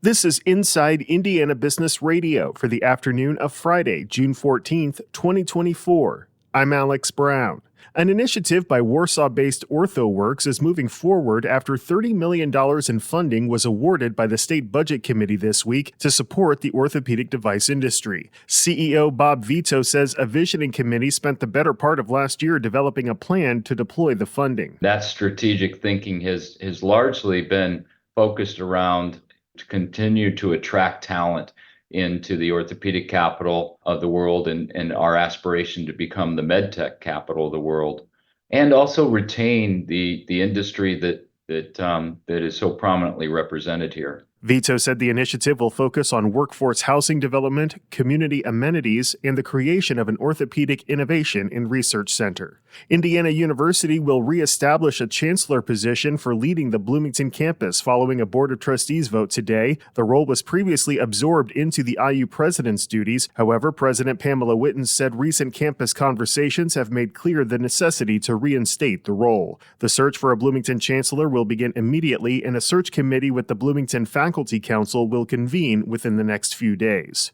This is Inside Indiana Business Radio for the afternoon of Friday, June 14th, 2024. I'm Alex Brown. An initiative by Warsaw-based OrthoWorks is moving forward after $30 million in funding was awarded by the State Budget Committee this week to support the orthopedic device industry. CEO Bob Vito says a visioning committee spent the better part of last year developing a plan to deploy the funding. That strategic thinking has largely been focused around to continue to attract talent into the orthopedic capital of the world and our aspiration to become the medtech capital of the world, and also retain the industry that is so prominently represented here. Vito said the initiative will focus on workforce housing development, community amenities, and the creation of an orthopedic innovation and research center. Indiana University will reestablish a chancellor position for leading the Bloomington campus following a Board of Trustees vote today. The role was previously absorbed into the IU president's duties. However, President Pamela Whitten said recent campus conversations have made clear the necessity to reinstate the role. The search for a Bloomington chancellor will begin immediately, and a search committee with the Bloomington Faculty Council will convene within the next few days.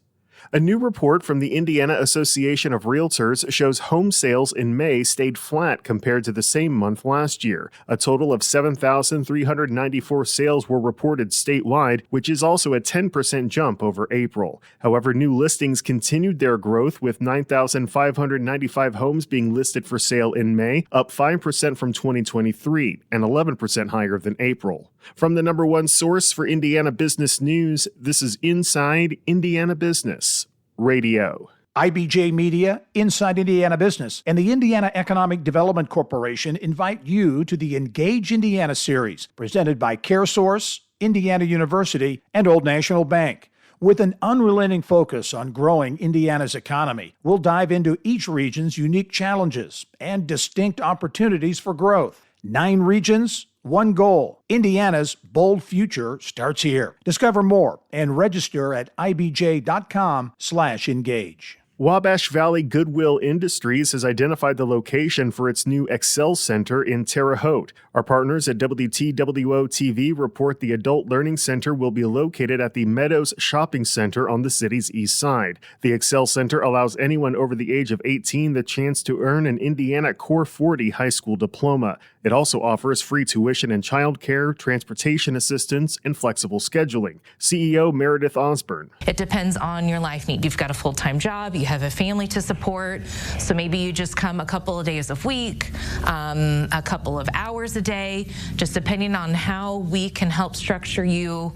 A new report from the Indiana Association of Realtors shows home sales in May stayed flat compared to the same month last year. A total of 7,394 sales were reported statewide, which is also a 10% jump over April. However, new listings continued their growth, with 9,595 homes being listed for sale in May, up 5% from 2023 and 11% higher than April. From the number one source for Indiana business news, this is Inside Indiana Business Radio. IBJ Media, Inside Indiana Business, and the Indiana Economic Development Corporation invite you to the Engage Indiana series, presented by CareSource, Indiana University, and Old National Bank. With an unrelenting focus on growing Indiana's economy, we'll dive into each region's unique challenges and distinct opportunities for growth. 9 regions, one goal. Indiana's bold future starts here. Discover more and register at ibj.com/engage. Wabash Valley Goodwill Industries has identified the location for its new Excel Center in Terre Haute. Our partners at WTWO-TV report the Adult Learning Center will be located at the Meadows Shopping Center on the city's east side. The Excel Center allows anyone over the age of 18 the chance to earn an Indiana Core 40 high school diploma. It also offers free tuition and childcare, transportation assistance, and flexible scheduling. CEO Meredith Osborne. It depends on your life need. You've got a full-time job, you have a family to support, so maybe you just come a couple of days a week, a couple of hours a day, just depending on how we can help structure you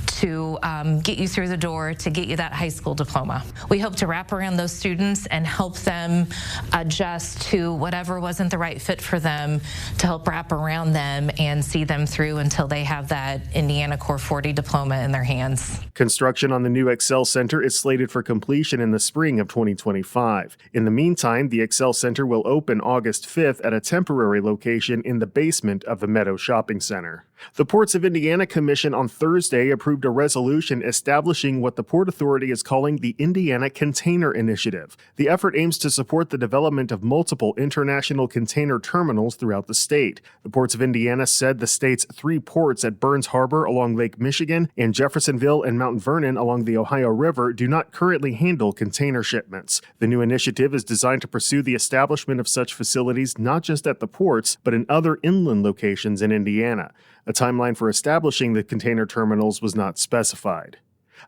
to get you through the door, to get you that high school diploma. We hope to wrap around those students and help them adjust to whatever wasn't the right fit for them, to help wrap around them and see them through until they have that Indiana Core 40 diploma in their hands. Construction on the new Excel Center is slated for completion in the spring of 2025. In the meantime, the Excel Center will open August 5th at a temporary location in the basement of the Meadow Shopping Center. The Ports of Indiana Commission on Thursday approved a resolution establishing what the Port Authority is calling the Indiana Container Initiative. The effort aims to support the development of multiple international container terminals throughout the state. The Ports of Indiana said the state's 3 ports at Burns Harbor along Lake Michigan and Jeffersonville and Mount Vernon along the Ohio River do not currently handle container shipments. The new initiative is designed to pursue the establishment of such facilities not just at the ports, but in other inland locations in Indiana. A timeline for establishing the container terminals was not specified.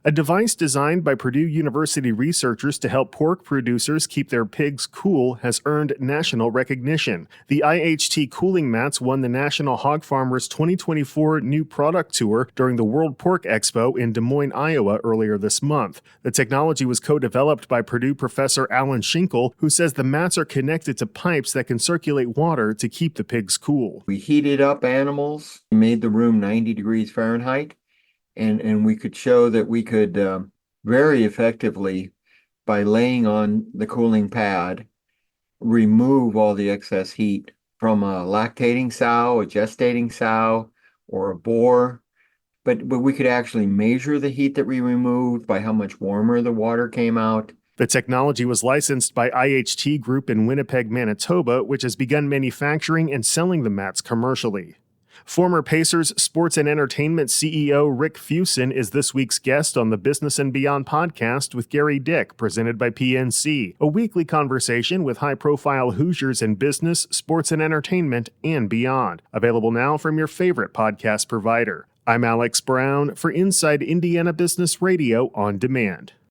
A device designed by Purdue University researchers to help pork producers keep their pigs cool has earned national recognition. The IHT cooling mats won the National Hog Farmers 2024 New Product Tour during the World Pork Expo in Des Moines, Iowa earlier this month. The technology was co-developed by Purdue professor Alan Schinkel, who says the mats are connected to pipes that can circulate water to keep the pigs cool. We heated up animals, made the room 90 degrees Fahrenheit. And we could show that we could very effectively, by laying on the cooling pad, remove all the excess heat from a lactating sow, a gestating sow, or a boar. But we could actually measure the heat that we removed by how much warmer the water came out. The technology was licensed by IHT Group in Winnipeg, Manitoba, which has begun manufacturing and selling the mats commercially. Former Pacers Sports and Entertainment CEO Rick Fuson is this week's guest on the Business and Beyond podcast with Gary Dick, presented by PNC, a weekly conversation with high-profile Hoosiers in business, sports and entertainment, and beyond. Available now from your favorite podcast provider. I'm Alex Brown for Inside Indiana Business Radio on Demand.